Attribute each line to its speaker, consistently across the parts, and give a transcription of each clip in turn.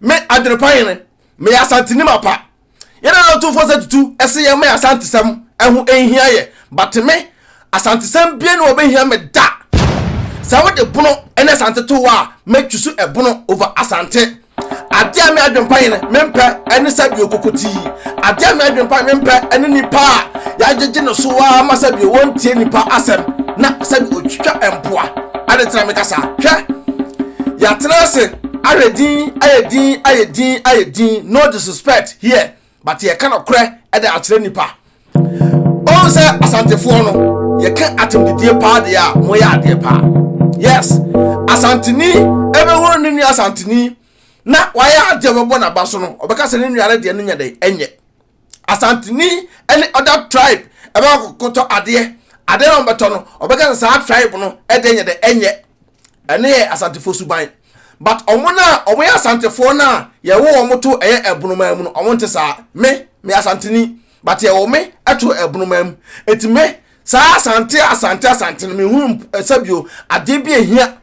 Speaker 1: me adrepan me asantini mapa yena no Otumfuor se tutu ese ye me asantesem ehu ehia ye but me asantesem bia no obehia me da sa wo de bono ene asante to wa metwusu ebono over asante adia me adwempan ne mempe ene sabi okokoti adia me adwempan mempe ene nipa ya jeje no so wa masabi wontie nipa asem na sabi otwitwa empoa ade tra me kasa hwe ya trase ayedin no disrespect here but ye kind of cry ade akyere nipa on say Asantɛfuo no ye kan atemdidie pa de a mo ya ade pa yes asantini ebe ho ni asantini na waya ade bebo na baso no obeka se ni nuare de nya de enye asantini any other tribe ebe kokoto ade no beto no obeka se sa tribe no ede nya de enye ene Asantɛfuo suban but omuna omoya Asantɛfuo na ye wo omoto eye ebunuma mu no omonte sa me asantini but ye wo me ato ebunuma mu etime sa asante me hu sabio ade bi ehia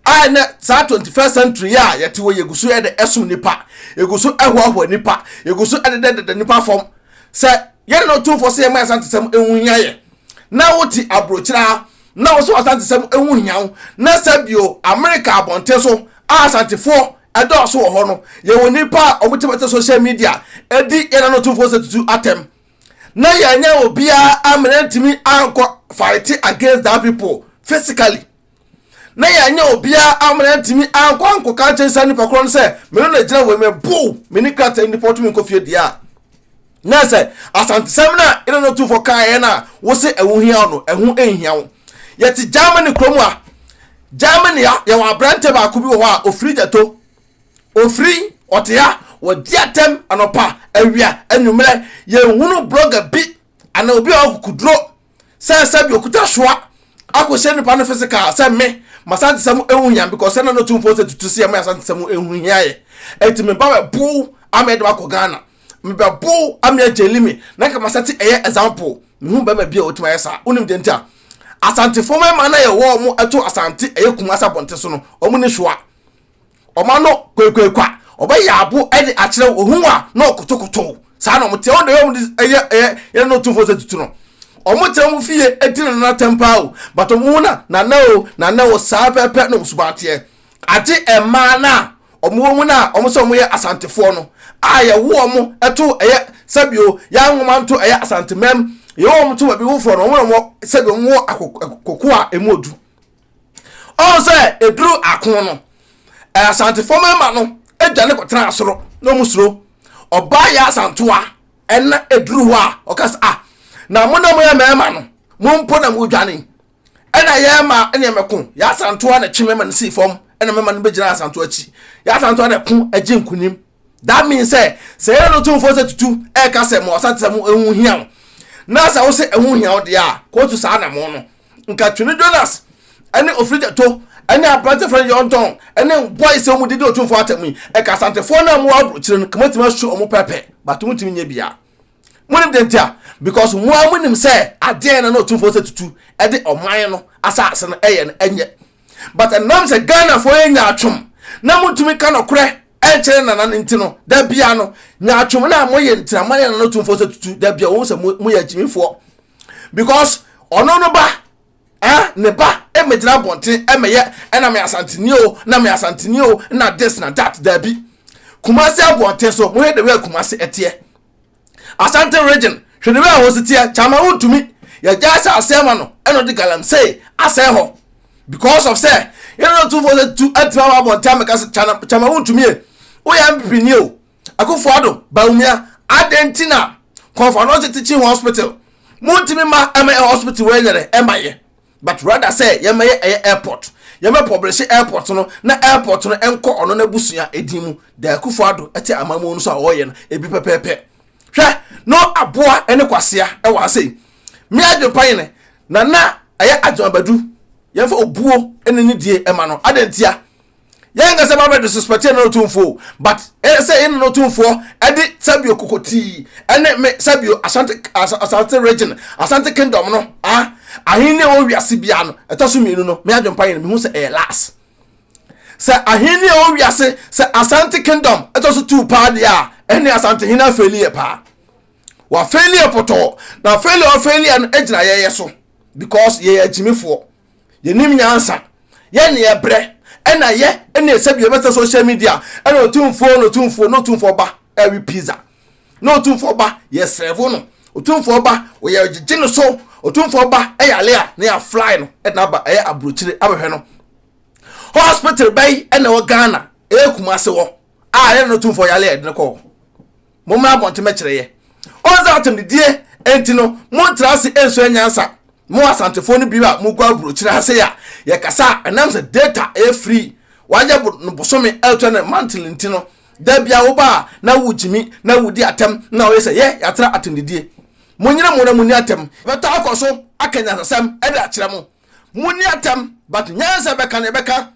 Speaker 1: ai na sa 21st century ya yete wo yegusu e de esu nipa yegusu ehwa nipa yegusu de nipa form se ye no Otumfuor se me asantesem ehunya ye na woti abrochira na wo so asantesem ehunya na sabio America abonte so Asantɛfuo edo so ho no ye wo nipa omutebete social media edi ye na Otumfuor se tutu atem na ye nya obia amenantimi anko fight against that people physically na ye nya obia amenantimi anko ka chensa nipa kro no se me no na gina we me bu me ni krata nipa to me nkofie dia na se asantesem na ye na Otumfuor kan ye na wo se ehunhia no ehun ehia wo ye ti Germany kromu a Germany ya wa brante ba kubi wo a ofri jato ofri otia wo diatem anopa awia anumre ye hunu blogger bi ana obi okudro se bi okuta soa akose nipa no physical se me masantesem ehunya because na no Otumfuor se tutu se me asantesem ehunya ye etime ba bu amed ba ko Ghana me ba bu amia jelimi na ka masati eye example me hu ba ma bia otima yesa unim dentia Asantɛfuo ma na ye wo mo eto asante eye kumasa bonte so no omo ne hwoa oma no kwekwa oba ya abo ede akere ohun a na okotokoto sa na omote o de eye no Otumfuor se tutu no omote mo fie edi na tempa o but omo na o sa pepe no subate ade ema na omo mu na omo so omo ye Asantɛfuo no aye wo mo eto eye sabio ya nwoma nto eye asantemem yo omoto ba bi wo for no mo sabio mo akokoa emodu o se eduru akon no Asantɛfuo ma no edwane kotra asoro no musuro oba ya asantoa ena eduru ho a okas na mo na mo ya mema no mo mpo na mo dwane ena ya ma ene meko ya asantoa na twemema no sifom ena mema no begina asantoa chi ya asantoa na ko agi nkunim that means say no Otumfuor se tutu e ka se mo asantesem ehuhia na sa wo se ehuhia de a ko tu sa na mo no nka twene Jonas ene ofrijato ene abrante friend yonton ene boys se mu didi Otumfuor atami e ka Asantɛfuo na mo abrochire no kamatima show omo pepe but mutimi nya bia munim dentia because mo amunim se ade na Otumfuor se tutu e de oman no asase no eye no enye but enam se Ghana for enya atwom na mutumi ka no kure enchere na ntino da bia no nya atwom na moye ntira mane na Otumfuor se tutu da bia wo se moye agyimifuo because ono no ba ne ba emejira bonte emeye na me asantini o na this na that da bi Kumasi abonte so mo he de we Kumasi etie Asante region hwede we hositie chama utumi ya jasa asema no eno de galamsey ase ho because of say you know Otumfuor se tu atwa abonte ameka chama utumi o ya mpini o Akufo-Addo baumia adentina Comfort teaching hospital mutimi ma ema hospital we nyere emaye but rather say yemaye airport yema publish airport no na airport no enko ono na busua edimu da Akufo-Addo ati amamu no so awoye no ebi pepepe hwe no aboa ene kwasea e wa sei mi adwopan ne na aye adwabadu yemfa obuo ene ni die ema no adentia yenga se baba disrespect na Otumfuor but say in Otumfuor edi sabio kokoti ene me sabio Asante region Asante kingdom no ahine o wiase bia no etoso mienu no me adwompan ne me hu se last se ahini o wiase se Asante Kingdom etoso two pa dia ene Asante hina failure pa wa failure poto na failure no ejina ye so because ye agyimifuo ye nim nyansa ye ne ye bre ena ye ene esabi be social media ena Otumfuor ba every pizza no Otumfuor ba ye serve no Otumfuor ba o ye gigi no so Otumfuor ba eyale a na ya fly no ena ba abrochire abehwe no hospital bay ena wo Ghana Kumase wo ye no Otumfuor yale e de ko mo ma bonte me kire ye onza atem de die enti no mo trase enso anyansa mo asantefo no biwa mo kwa abrochire ase ya ye kasa enam se data free waje no bosome eltone monthly enti no da bia wo ba na wujimi na wudi atem na wo se ye yatra atem de die mo nyina mo na mo ni atem beta akoso akanya sasam e da kire mo ni atem but nyansa beka na beka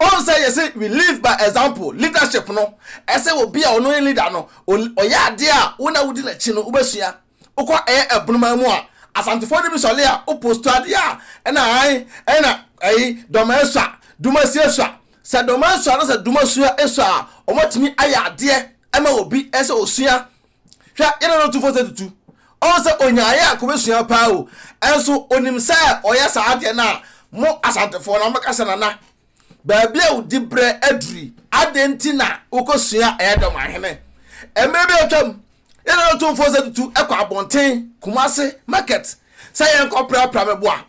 Speaker 1: on say yes we live by example leadership no ese wo bia ono leader no oya ade a wo na wudi na chi no ubesua ukwa ebunuma mu a asantefo de bi sole a o post ade a ena domeswa dumasua se domeswa no se dumasua eswa o matimi aya ade ema obi ese osua hwa ina no 2472 on se onyaaya akobesua pa o enso onim se oya sa ade na mo asantefo na makasa na baabia udi bre adri adentina ukosua edom ahene emebe otam ina no 2472 ekwa abonten Kumase market say enko pra meboa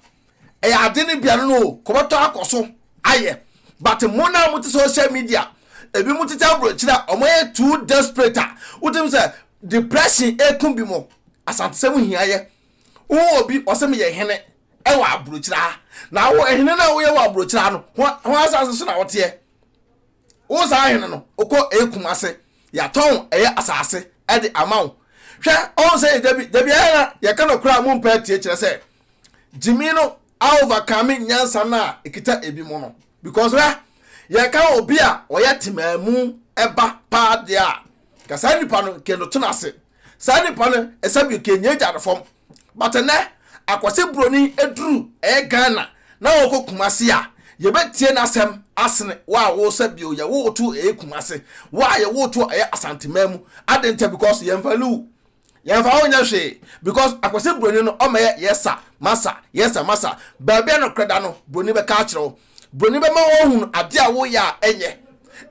Speaker 1: e adeni bia no koboto akoso aye but mona muti social media ebi mutita abrochira omoye too desperate utim say depression ekun bi mo asantesem hiaye wo obi osem ye hene ewa abrochira na wo ehene na wo ye wa abrochira no ho asase so na wote wo sa hene no okọ Kumase ya ton asase e de amount hwe on say debi era ye ka no kra mo mpa tie kire say jimi no overcome nyansa na ekita ebi mo no because ye ka obi a oye timamu eba pa de a ka sa nipa no ke no tunase sa nipa no esabi ke nyeja reform but ne akwase broni eduru Ghana na wo Kumase a ye betie na asem asene wa wo sabi o ye wo tu Kumase wa ye wo tu asantemamu adenta because ye mfalu yemfa onya hwe because akwase broni no omeye yesa masa baabia no kreda no broni be ka kire broni be ma wo hunu ade a wo ya enye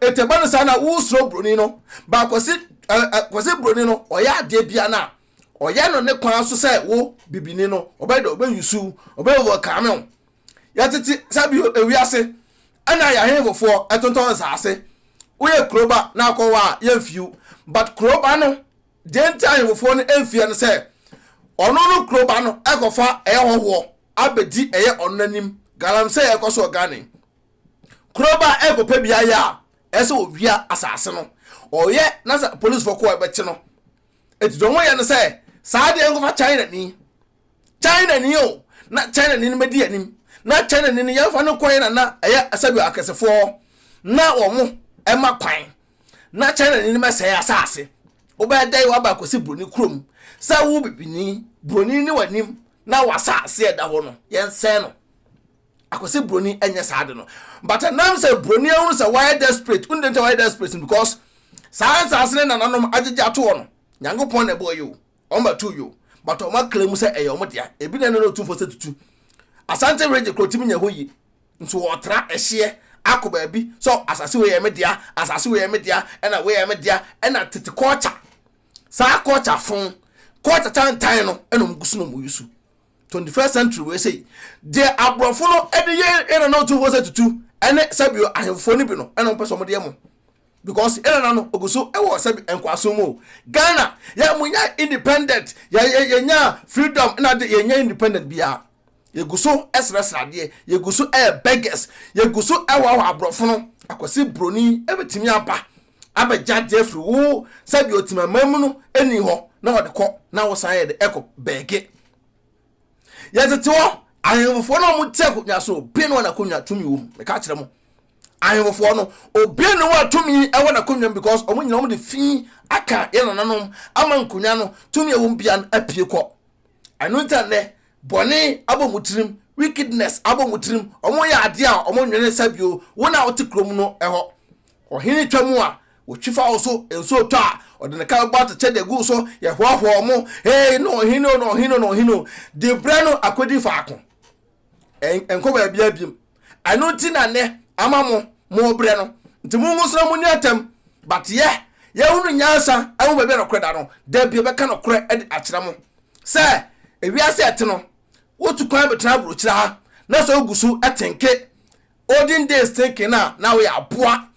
Speaker 1: eteba no sa na wo sro broni no ba akwase broni no oya ade bia na oya no ne kwan so se wo bibini no obedo obeyusu obewo kamel yatiti sabi ewiase ana ya henfofo etonton saase wo ye kroba na akọwa yemfiu but kroba no denta henfofo no emfie no se ono no kroba no ekofa hoho abedi onanim galamse ekoso organic kroba ekopa bia ya ese owia asase no oye na police for ko ebeti no etido mo ye no se saade enkofa China ni o na China ni medi anim na China ni yemfa no koye na asabi akesefo na omo ema kwan na China ni mesaya asase obedai wa ba kosi broni krom sa wo bibini broni ni wanim na wasase eda ho no yense no akosi broni enye saade no but now say broni ehunu say why desperate undente why desperate because science asene na nanom agege ato no nyankopon na boy you omba to you but o ma claim say eyo mo dia ebi na no 2472 Asante reje krotimi nya hoyi nso wotra ehye akoba bi so asase we ye media ena we ye media ena tete culture sa culture fon culture tan no ena mgusu no muyusu 21st century we say de abrofo no ede ye ena no 2472 ene sabio ahemfo ni bi no ena mpeso mo de mo because ena no oguso ewo sabi enkwaso mo Ghana ya munya independent ya nya freedom na de ya nya independent bia yeguso esresrade yeguso beggars yeguso ewa abrofo no akwase broni ebetimi aba abejade free wo sabi otimamam no eni ho na wode ko na wo san ye de eko bege yezete wo ahemfo no mo teko nyaso obi no na konwa tumi wo me ka kire mo ahemfo no obi no wa tumi ewo na konwa because omo nyina omo de fi aka ye nanom ama nkonwa no tumi ewo bia apie ko anunta ne boni abomutirim wickedness abomutrim omo ya ade a omo nwene sabio wona wote krom no eho ohene twam a wotwifa wo so enso to a odene ka gba to chede gu so ye hoaho omo no ohino de brano akodi faako enko ba bia biem ano ti na ne amamo mo bre no nti mu musra mu ni atem but ye hunu nyansa awu ba bia no kreda no da bia be ka no kre ade akyera mo se ewiase ete no wotu kwan betra bro kira ha na so gusu etenke olden days thinking na we aboa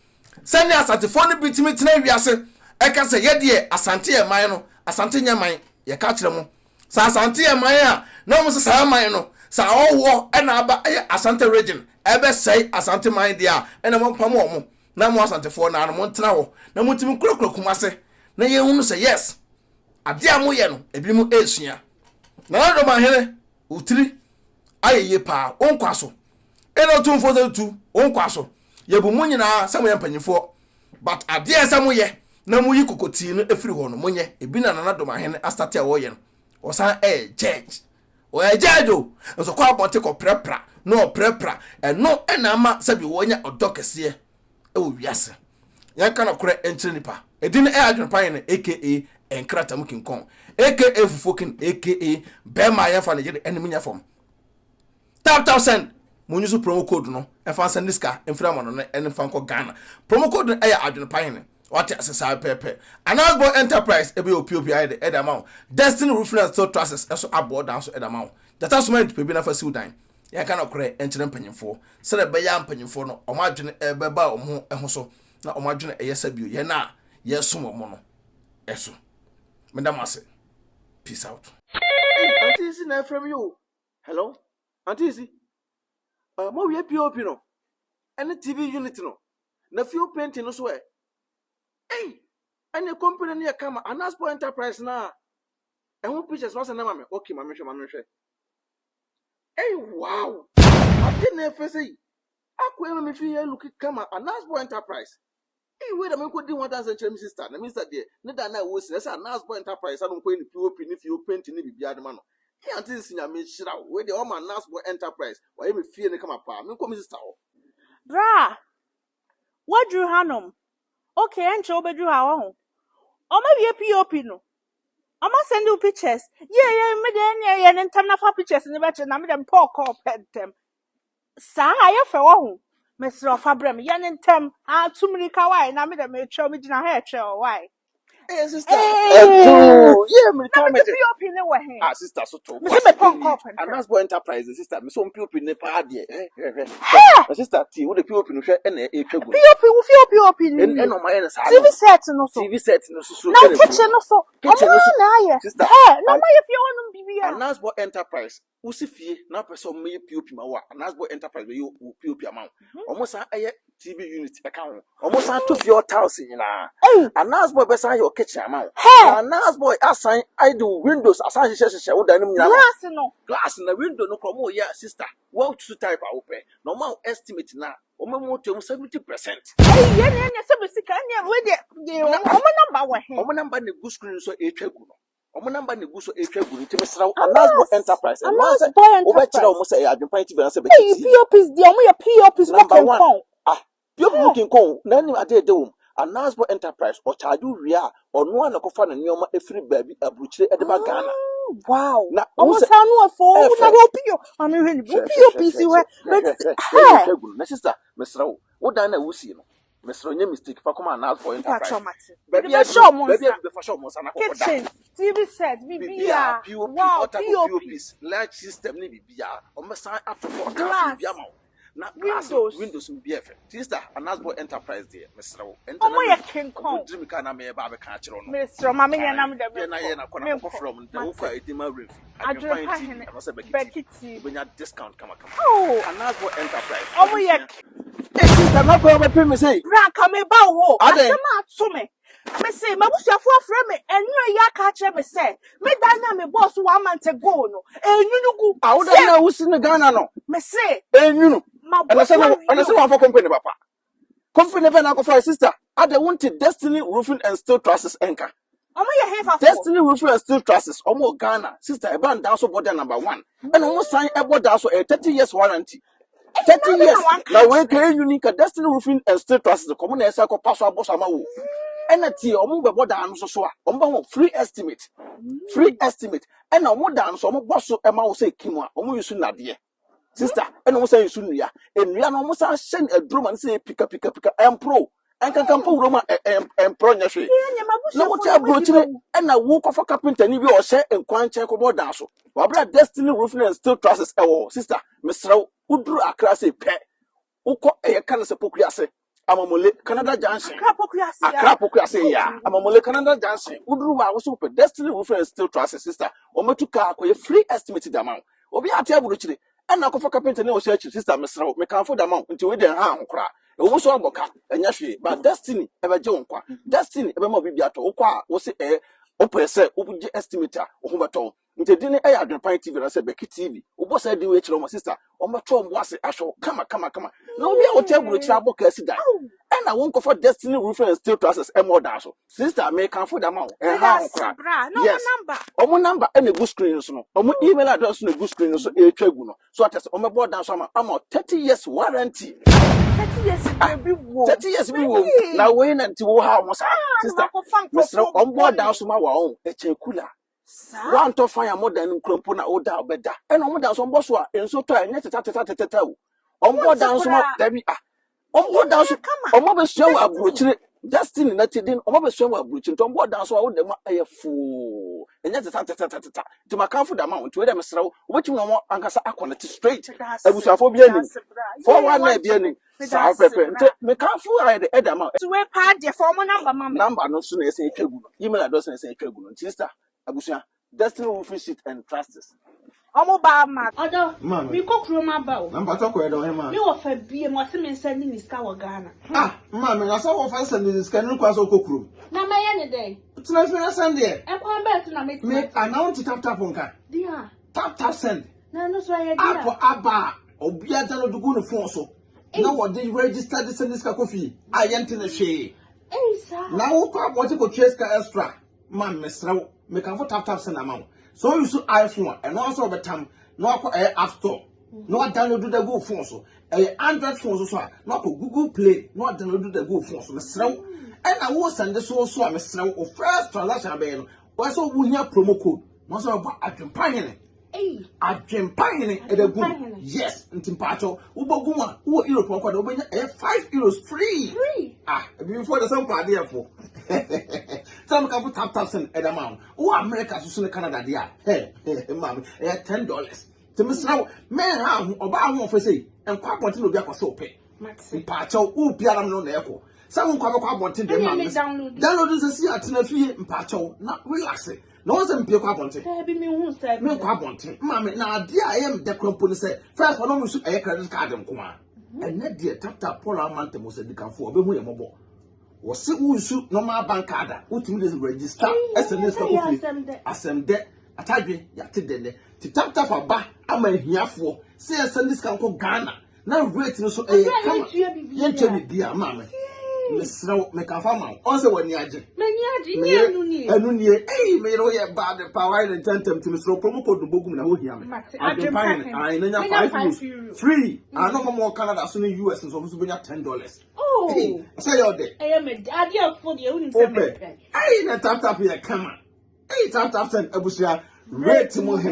Speaker 1: sani asantefo no bitimi tena wiase eka se ye de asante e man no asante nyaman ye ka kire mo sa asante e man a na mo se sa man no sa owo e na aba asante region ebe sei asante man dia e na mo pam mo na mo asantefo na no mo tena ho na mo timi krokro kumase na ye hunu se yes ade a mo ye no ebi mo esua na do man hele utiri ayeye pa onkwaso eno Otumfuor se tu onkwaso yebu munyina samu ya mpanyifo but ade samu ye na mu yi kokoti no efiri ho no munye ebi na nana do mahene astarte a wo ye no osan judge o judge o so kwa bonte ko prepra no prepra eno na ama sabi wonya odokese e wo wiase yan kana kore enkyere nipa edin adwon pan ne aka enkrata mukinkon aka fufokin aka bema ya fa ne yede enmunya fom tap send munyu promo code no efa send diska enfra mo no enfa nko Ghana promo code no adwon pan ne wate asesa pepe Anasbo enterprise ebe opiopi ide edamount destiny roofing and steel trusses eso aboard down so edamount data sument pe bi na fa siudan ya kana kore enkyere mpanyimfo sere be ya mpanyimfo no omadwene ebeba omo eho so na omadwene eyesabio ye na yesom omo no eso medamase peace out.
Speaker 2: Hey, Auntie Izzy na from you. Hello? Auntie Izzy. Mo we POP no. Any TV unit no. Na few painting no so eh. Hey, any company near come Anasbo Enterprise na. E who pictures was na mama. Okay, mama hwe. Hey, wow. I didn't ever say. Akwe me fi look kama Anasbo Enterprise. Hey, wait a minute, could do 1,000 sister. Na mister there. Ne da na wo se say Anasbo Enterprise I don't ko ni POP ni fi painting ni bibia de ma no. Hey, Auntie Izzy na me shira. We the all man Anasbo Enterprise. Why me fie ne kama pa. Me ko me sister o.
Speaker 3: Bra, what drew Hanum? Okay, and show bedrew how on. Or maybe a POP no. I must send you pictures. Yeah, and time for pictures in the better, and I'm them poor cop at them. Sa, I for one. Mr. Fabrem, yan and tem, too many kawaii, and I'm them show me in a hair chair. Why?
Speaker 2: Hey, sister.
Speaker 3: Hey,
Speaker 2: Yeah, me
Speaker 3: now
Speaker 2: come
Speaker 3: it's a POP in the way.
Speaker 2: Ah, sister, so to.
Speaker 3: Mr. Punk cop
Speaker 2: And that's what enterprise, sister. Me so POP ne pa de. Sister, T, wo the POP no hwe na e twagu.
Speaker 3: POP, we feel POP.
Speaker 2: En no my na sa.
Speaker 3: TV set no so.
Speaker 2: TV set no so.
Speaker 3: Now kitchen no so.
Speaker 2: Kitchen no so. Sister.
Speaker 3: Hey, no my if you want bibia.
Speaker 2: And that's what enterprise. Usi fie na person me POP ma wa. And that's what enterprise we you POP amount. Almost an TV unit account. Almost an to your house na. And that's what be say your kitchen amount. And that's boy assign I do windows assign she wo dan mu glass na window no komo ya sister what to type open normal estimate na o memo to 70%.
Speaker 3: Yeah so be sika nya we de o number wa he
Speaker 2: o number ne go screen so etwagu no o number ne go so etwagu ni timi sraw Anasbo Enterprise and once o be kira o mo say adwempan TV na say be
Speaker 3: POPs de o mo ya POPs working con
Speaker 2: POP working con na ni ade de wo Anasbo Enterprise or charge ria or no one kofa na nyoma efiri baabi abuchire edeba Ghana.
Speaker 3: Wow.
Speaker 2: Na
Speaker 3: almost anu afo na go pio. Ami hwe ni POP si we.
Speaker 2: Na sister, Mr. Wo dan na wusi no. Mr. Nye mistake fa come Anasbo Enterprise. Baby be show mo sana ko da.
Speaker 3: Kitchen, TV set, bibia.
Speaker 2: Wow, POPs, large system ni bibia. O me san atofo ka bibia ma. Na windows be efe sister Anasbo Enterprise there Mr.
Speaker 3: Omo ye kinkon
Speaker 2: dream ka na me ba be ka kire no
Speaker 3: Mr. Mama ye na me dem
Speaker 2: na kona ko from the wo fa edima ref adwempan ti no se bekiti benya discount kama
Speaker 3: oh
Speaker 2: Anasbo Enterprise
Speaker 3: omo ye
Speaker 2: sister na ko be me say
Speaker 3: bra ka me ba wo asema ato me say mabusuafo afre me enu ya ka kire me say me dan na me boss 1 month ago no enyunugu
Speaker 2: awuda na wusi ne Ghana no
Speaker 3: me say
Speaker 2: enyunu and I say one for company papa company be na ko for sister ade won't Destiny Roofing and Steel Trusses anchor
Speaker 3: Omo ye hefa for.
Speaker 2: Destiny Roofing and Steel Trusses, Omo Ghana, sister, a band down so border number 1. And almost sign a border down so a 30 years warranty. 30 years. Now we can unique Destiny Roofing and Steel Trusses, the common circle password boss amawu. And a tea or move a border and so free estimate. Free estimate. And no more down so boss so amount say Kimwa, Omo you soon nadia. Sister, and almost say soon ya. And we are almost send a drum and say pick up, and pro. And can come Roma and pro. No what you brought and I walk off a carpenter and you or say and quan check about dasso. Wabra Destiny Roofing and Steel Trusses, sister, Mr. Who drew a class a pet. Who caught a cancer pocrasse. I'm a mole Canada Johnson. A crapocrasse, ya. I'm a mole Canada Johnson. Who drew my super Destiny Roofing and Steel Trusses, sister, or me to car for a free estimated amount. Or be a table richly. And now for carpenter no search, sister, Mr. Me can't for the amount until we didn't harm cry. Almost all boka and yashi, but Destiny ever jonkwa. Destiny ever more bibiato, okwa, was a open set, open estimator, or humaton. Until dinner I had the Pine TV and I said Becky TV. What said the way to my sister? Or my tom was a show. Come on. No, we are tell you trouble, Cassidy. And I won't go for Destiny Roofing and Steel Trusses and more dazzle. Sister, may come for the amount. And how crap. Yes, number. Number and a good screen, so. Email address in a good screen, so a tribunal. So at on my board down summer, I'm 30 years warranty.
Speaker 3: 30 years,
Speaker 2: 30 years we will now wait until how much sister Mr. On board down some own a cooler. Want to find a modern crumpuna or down better. And on down some bosswa and so try net tell. On board down some Debbie. On board down some mobile show of brutally. Destiny not in or mobile show of brutally. On board down so I would a fool. And yet to my comfort amount to them, Mr. What you know, Ankasa Aquanet straight. I was a phobia for 1 night beginning. South Pepper, me can't fool I the Edama.
Speaker 3: To wear pad your former
Speaker 2: Number no sooner say Tribune. Email address and say Tribune. Sister, Abusia, Destiny Roofing Sheet and Trusses.
Speaker 3: Omo ba ma. Odo,
Speaker 1: Mama.
Speaker 3: me ko kroma ba o.
Speaker 1: Number talk where do him.
Speaker 3: Me wo fa bie mo se me send ni ska wo Ghana.
Speaker 1: Ah, mama, na so wo fa send this can no kwaso kokuro.
Speaker 3: Na ma ye ne dey.
Speaker 1: Tuna fi send there.
Speaker 3: E kwa bet na me.
Speaker 1: Me announce tap nka.
Speaker 3: Dia.
Speaker 1: Tap send.
Speaker 3: Na no so ye dia.
Speaker 2: Apo aba obia tano dugu no phone so. Na what they register this and this coffee. I enter the shade.
Speaker 3: Sir.
Speaker 2: Now what you go chase extra. Man, Mr. Make a tap send amount. So you should iPhone and also over time. No app store. No download the Google phone so. Android phone so. No Google Play. No download the Google phone so. Mr. And I will send this also Mr. Or first transaction ban. Also we have promo code. Most of at Japan. Adwempahene e da gum. Yes, ntimpacho. Uboguma, wo Europe kwa da obenya €5 free. Before the some party for. Some can put tap send e da ma. Wo America so ne Canada dia. Hey, mama, $10. To Mr. Man ha oba ho for say, enkwa ponte no bi akwaso pe. Mpacho, wo biara no na eko. Some kwa bonte dem ma. Download this see atena fie mpacho. Na relax. No one's in Pico Ponte.
Speaker 3: Me who said,
Speaker 2: me Quabonte. Mammy, now, dear, I am the crumple say, first one almost a credit card and come. And that dear tap Polar Mountain was a decaf for a bit more. Was it who shoot no more bank card, which means register as a list of assem debt. I tell you, yated to tap a back. I'm a here for, say, a Sunday can call Ghana. Now, rating so a come, you dear mammy. Miss Row make a farmer. Also, when you are may know bad the power and tentum to Miss Row promo code the book and hold him. I know €5 free. I know more Canada soon in US and so $10. Oh, say all day. I am a daddy for the only open. I ain't a tap here, come on. Hey, tap send Abusia, red to Mohammed.